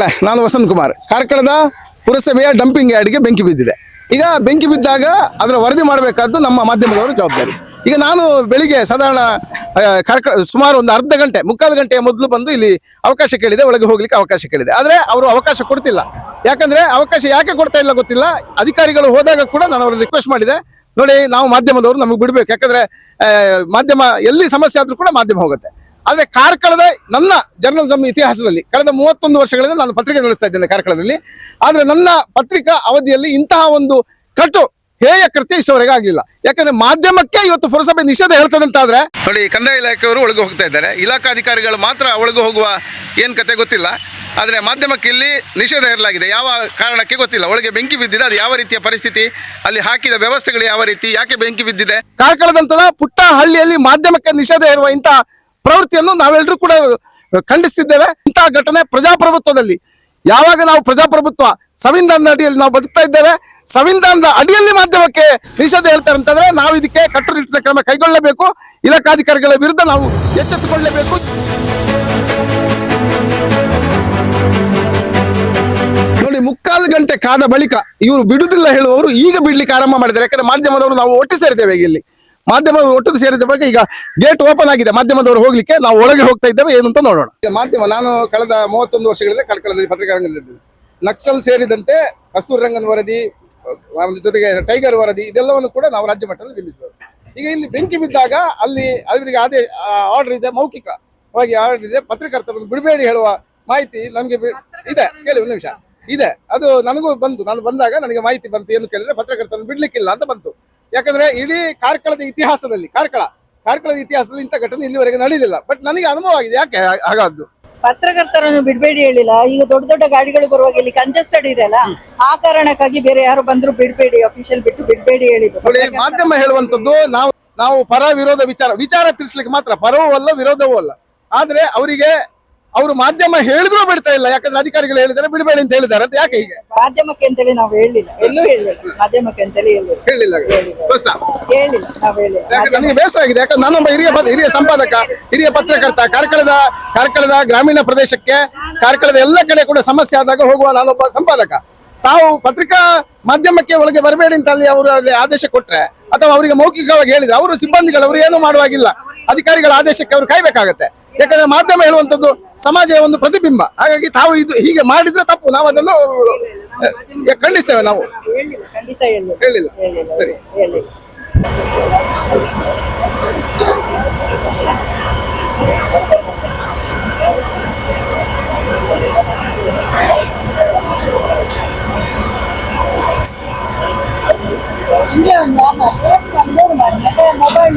ಬಂಧುಗಳೇ, ನಾನು ವಸಂತ್ ಕುಮಾರ್. ಕಾರ್ಕಳದ ಪುರಸಭೆಯ ಡಂಪಿಂಗ್ ಯಾರ್ಡ್ಗೆ ಬೆಂಕಿ ಬಿದ್ದಿದೆ. ಈಗ ಬೆಂಕಿ ಬಿದ್ದಾಗ ಅದರ ವರದಿ ಮಾಡಬೇಕಾದ್ದು ನಮ್ಮ ಮಾಧ್ಯಮದವರ ಜವಾಬ್ದಾರಿ. ಈಗ ನಾನು ಬೆಳಿಗ್ಗೆ ಸಾಧಾರಣ ಸುಮಾರು ಒಂದು ಅರ್ಧ ಗಂಟೆ ಮುಕ್ಕಾಲು ಗಂಟೆಯ ಮೊದಲು ಬಂದು ಇಲ್ಲಿ ಅವಕಾಶ ಕೇಳಿದೆ, ಒಳಗೆ ಹೋಗ್ಲಿಕ್ಕೆ ಅವಕಾಶ ಕೇಳಿದೆ. ಆದರೆ ಅವರು ಅವಕಾಶ ಕೊಡ್ತಿಲ್ಲ. ಯಾಕಂದ್ರೆ ಅವಕಾಶ ಯಾಕೆ ಕೊಡ್ತಾ ಇಲ್ಲ ಗೊತ್ತಿಲ್ಲ. ಅಧಿಕಾರಿಗಳು ಹೋದಾಗ ಕೂಡ ನಾನು ಅವ್ರಿಗೆ ರಿಕ್ವೆಸ್ಟ್ ಮಾಡಿದೆ, ನೋಡಿ ನಾವು ಮಾಧ್ಯಮದವರು ನಮಗೆ ಬಿಡಬೇಕು, ಯಾಕಂದ್ರೆ ಮಾಧ್ಯಮ ಎಲ್ಲಿ ಸಮಸ್ಯೆ ಆದ್ರೂ ಕೂಡ ಮಾಧ್ಯಮ ಹೋಗುತ್ತೆ. ಆದ್ರೆ ಕಾರ್ಕಳದ ನನ್ನ ಜರ್ನಲಿಸಂ ಇತಿಹಾಸದಲ್ಲಿ ಕಳೆದ 31 ವರ್ಷಗಳಿಂದ ನಾನು ಪತ್ರಿಕೆ ನಡೆಸ್ತಾ ಇದ್ದೇನೆ ಕಾರ್ಕಳದಲ್ಲಿ. ಆದ್ರೆ ನನ್ನ ಪತ್ರಿಕಾ ಅವಧಿಯಲ್ಲಿ ಇಂತಹ ಒಂದು ಕಟು ಹೇಯ ಕೃತ್ಯ ಇಷ್ಟವರೆಗೆ ಆಗಲಿಲ್ಲ. ಯಾಕಂದ್ರೆ ಮಾಧ್ಯಮಕ್ಕೆ ಇವತ್ತು ಪುರಸಭೆ ನಿಷೇಧ ಹೇಳ್ತದೆ ಅಂತ ಆದ್ರೆ ನೋಡಿ, ಕಂದಾಯ ಇಲಾಖೆಯವರು ಒಳಗೆ ಹೋಗ್ತಾ ಇದ್ದಾರೆ, ಇಲಾಖಾಧಿಕಾರಿಗಳು ಮಾತ್ರ ಒಳಗೆ ಹೋಗುವ ಏನ್ ಕತೆ ಗೊತ್ತಿಲ್ಲ. ಆದರೆ ಮಾಧ್ಯಮಕ್ಕೆ ಇಲ್ಲಿ ನಿಷೇಧ ಹೇರಲಾಗಿದೆ. ಯಾವ ಕಾರಣಕ್ಕೆ ಗೊತ್ತಿಲ್ಲ. ಒಳಗೆ ಬೆಂಕಿ ಬಿದ್ದಿದೆ, ಅದು ಯಾವ ರೀತಿಯ ಪರಿಸ್ಥಿತಿ, ಅಲ್ಲಿ ಹಾಕಿದ ವ್ಯವಸ್ಥೆಗಳು ಯಾವ ರೀತಿ, ಯಾಕೆ ಬೆಂಕಿ ಬಿದ್ದಿದೆ. ಕಾರ್ಕಳದಂತಹ ಪುಟ್ಟ ಹಳ್ಳಿಯಲ್ಲಿ ಮಾಧ್ಯಮಕ್ಕೆ ನಿಷೇಧ ಹೇರುವ ಇಂತಹ ಪ್ರವೃತ್ತಿಯನ್ನು ನಾವೆಲ್ಲರೂ ಕೂಡ ಖಂಡಿಸ್ತಿದ್ದೇವೆ. ಇಂತಹ ಘಟನೆ ಪ್ರಜಾಪ್ರಭುತ್ವದಲ್ಲಿ, ಯಾವಾಗ ನಾವು ಪ್ರಜಾಪ್ರಭುತ್ವ ಸಂವಿಧಾನದ ಅಡಿಯಲ್ಲಿ ನಾವು ಬದುಕ್ತಾ ಇದ್ದೇವೆ, ಸಂವಿಧಾನದ ಅಡಿಯಲ್ಲಿ ಮಾಧ್ಯಮಕ್ಕೆ ನಿಷೇಧ ಹೇಳ್ತಾರೆ ಅಂತಂದ್ರೆ ನಾವು ಇದಕ್ಕೆ ಕಟ್ಟುನಿಟ್ಟಿನ ಕ್ರಮ ಕೈಗೊಳ್ಳಬೇಕು. ಇಲಾಖಾಧಿಕಾರಿಗಳ ವಿರುದ್ಧ ನಾವು ಎಚ್ಚೆತ್ತುಕೊಳ್ಳಲೇಬೇಕು. ನೋಡಿ, ಮುಕ್ಕಾಲು ಗಂಟೆ ಕಾದ ಬಳಿಕ ಇವರು ಬಿಡುವುದಿಲ್ಲ ಹೇಳುವವರು ಈಗ ಬಿಡ್ಲಿಕ್ಕೆ ಆರಂಭ ಮಾಡಿದ್ದಾರೆ. ಯಾಕಂದ್ರೆ ಮಾಧ್ಯಮದವರು ನಾವು ಒಟ್ಟು ಸೇರಿದ್ದೇವೆ. ಇಲ್ಲಿ ಮಾಧ್ಯಮದವರು ಒಟ್ಟು ಸೇರಿದ ಬಗ್ಗೆ ಈಗ ಗೇಟ್ ಓಪನ್ ಆಗಿದೆ, ಮಾಧ್ಯಮದವರು ಹೋಗ್ಲಿಕ್ಕೆ. ನಾವು ಒಳಗೆ ಹೋಗ್ತಾ ಇದ್ದೇವೆ, ಏನು ಅಂತ ನೋಡೋಣ. ಮಾಧ್ಯಮ, ನಾನು ಕಳೆದ 31 ವರ್ಷಗಳಿಂದ ಕಾರ್ಕಳದಲ್ಲಿ ಪತ್ರಿಕಾರಂಗದಲ್ಲಿ ನಕ್ಸಲ್ ಸೇರಿದಂತೆ ಕಸ್ತೂರಿ ರಂಗನ್ ವರದಿ ಜೊತೆಗೆ ಟೈಗರ್ ವರದಿ ಇದೆಲ್ಲವನ್ನು ಕೂಡ ನಾವು ರಾಜ್ಯ ಮಟ್ಟದಲ್ಲಿ ಬಿಂಬಿಸಿದ್ದೇವೆ. ಈಗ ಇಲ್ಲಿ ಬೆಂಕಿ ಬಿದ್ದಾಗ ಅಲ್ಲಿ ಅವರಿಗೆ ಆರ್ಡರ್ ಇದೆ, ಮೌಖಿಕವಾಗಿ ಆರ್ಡರ್ ಇದೆ, ಪತ್ರಕರ್ತರನ್ನು ಬಿಡಬೇಡಿ ಹೇಳುವ ಮಾಹಿತಿ ನಮಗೆ ಇದೆ. ಕೇಳಿ ಒಂದು ನಿಮಿಷ ಇದೆ, ಅದು ನನಗೂ ಬಂತು. ನಾನು ಬಂದಾಗ ನನಗೆ ಮಾಹಿತಿ ಬಂತು, ಏನು ಕೇಳಿದ್ರೆ ಪತ್ರಕರ್ತರನ್ನು ಬಿಡ್ಲಿಕ್ಕಿಲ್ಲ ಅಂತ ಬಂತು. ಯಾಕಂದ್ರೆ ಇಡೀ ಕಾರ್ಕಳದ ಇತಿಹಾಸದಲ್ಲಿ ಇಂಥ ಘಟನೆ ಇಲ್ಲಿವರೆಗೆ ನಡೆಯಲಿಲ್ಲ. ಬಟ್ ನನಗೆ ಅನುಭವ ಆಗಿದೆ ಯಾಕೆ ಹಾಗಾದ್ದು. ಪತ್ರಕರ್ತರನ್ನು ಬಿಡಬೇಡಿ ಹೇಳಿಲ್ಲ. ಈಗ ದೊಡ್ಡ ದೊಡ್ಡ ಗಾಡಿಗಳು ಬರುವಾಗ ಇಲ್ಲಿ ಕಂಜೆಸ್ಟೆಡ್ ಇದೆ ಅಲ್ಲ, ಆ ಕಾರಣಕ್ಕಾಗಿ ಬೇರೆ ಯಾರು ಬಂದ್ರು ಬಿಡಬೇಡಿ, ಅಫಿಷಿಯಲ್ ಬಿಟ್ಟು ಬಿಡಬೇಡಿ ಹೇಳಿದ್ರು. ಮಾಧ್ಯಮ ಹೇಳುವಂತದ್ದು ನಾವು ಪರ ವಿರೋಧ ವಿಚಾರ ತಿಳಿಸ್ಲಿಕ್ಕೆ ಮಾತ್ರ, ಪರವೂ ಅಲ್ಲ ವಿರೋಧವೂ ಅಲ್ಲ. ಆದ್ರೆ ಅವರಿಗೆ ಅವರು ಮಾಧ್ಯಮ ಹೇಳಿದ್ರು ಬಿಡ್ತಾ ಇಲ್ಲ. ಯಾಕಂದ್ರೆ ಅಧಿಕಾರಿಗಳು ಹೇಳಿದ್ದಾರೆ ಬಿಡಬೇಡಿ ಅಂತ ಹೇಳಿದ್ದಾರೆ ಅಂತ. ಯಾಕೆ ಹೀಗೆ ಮಾಧ್ಯಮಕ್ಕೆ ಅಂತೇಳಿ ನಾವು ಹೇಳಿಲ್ಲ, ಎಲ್ಲೂ ಹೇಳಿಲ್ಲ. ಮಾಧ್ಯಮಕ್ಕೆ ಅಂತೇಳಿ ಹೇಳಿಲ್ಲ ನಾವು ಹೇಳಿಲ್ಲ. ನನಗೆ ಬೇಸರ ಆಗಿದೆ. ಯಾಕಂದ್ರೆ ನಾನೊಬ್ಬ ಹಿರಿಯ ಸಂಪಾದಕ, ಹಿರಿಯ ಪತ್ರಕರ್ತ. ಕಾರ್ಕಳದ ಗ್ರಾಮೀಣ ಪ್ರದೇಶಕ್ಕೆ, ಕಾರ್ಕಳದ ಎಲ್ಲ ಕಡೆ ಕೂಡ ಸಮಸ್ಯೆ ಆದಾಗ ಹೋಗುವ ನಾನೊಬ್ಬ ಸಂಪಾದಕ. ತಾವು ಪತ್ರಿಕಾ ಮಾಧ್ಯಮಕ್ಕೆ ಒಳಗೆ ಬರಬೇಡಿ ಅಂತ ಅಲ್ಲಿ ಅವರು ಆದೇಶ ಕೊಟ್ರೆ ಅಥವಾ ಅವರಿಗೆ ಮೌಖಿಕವಾಗಿ ಹೇಳಿದ್ರೆ ಅವರು ಸಿಬ್ಬಂದಿಗಳು ಅವರು ಏನು ಮಾಡುವಾಗಿಲ್ಲ. ಅಧಿಕಾರಿಗಳ ಆದೇಶಕ್ಕೆ ಅವರು ಕಾಯ್ಬೇಕಾಗತ್ತೆ. ಯಾಕಂದ್ರೆ ಮಾಧ್ಯಮ ಹೇಳುವಂತದ್ದು ಸಮಾಜ ಒಂದು ಪ್ರತಿಬಿಂಬ. ಹಾಗಾಗಿ ತಾವು ಇದು ಹೀಗೆ ಮಾಡಿದ್ರೆ ತಪ್ಪು. ನಾವು ಅದನ್ನು ಖಂಡಿಸ್ತೇವೆ. ನಾವು ಹೇಳಿಲ್ಲ. ಸರಿ. Mobile mobile